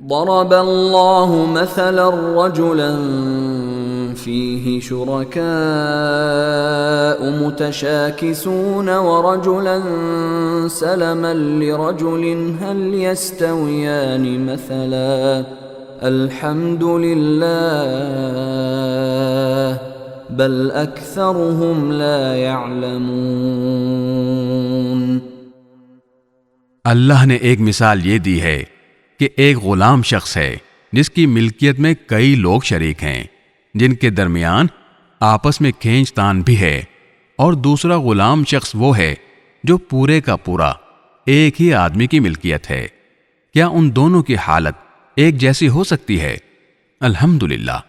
ضرب الله مثلا رجلا فيه شركاء متشاكسون ورجلا سلما لرجل هل يستويان مثلا الحمد لله بل اکثرهم لا يعلمون۔ اللہ نے ایک مثال یہ دی ہے کہ ایک غلام شخص ہے جس کی ملکیت میں کئی لوگ شریک ہیں، جن کے درمیان آپس میں کھینچ تان بھی ہے، اور دوسرا غلام شخص وہ ہے جو پورے کا پورا ایک ہی آدمی کی ملکیت ہے۔ کیا ان دونوں کی حالت ایک جیسی ہو سکتی ہے؟ الحمدللہ،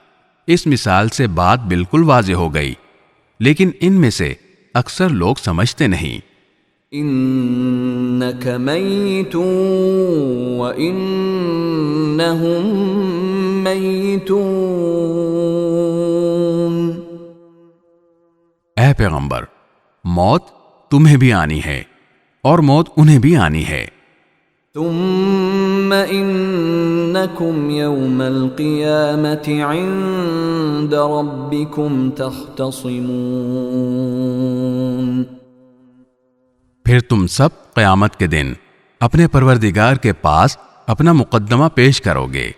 اس مثال سے بات بالکل واضح ہو گئی، لیکن ان میں سے اکثر لوگ سمجھتے نہیں۔ انک میت وانہم میتون۔ اے پیغمبر، موت تمہیں بھی آنی ہے اور موت انہیں بھی آنی ہے۔ ثم انکم یوم القیامة عند ربکم تختصمون۔ پھر تم سب قیامت کے دن اپنے پروردگار کے پاس اپنا مقدمہ پیش کرو گے۔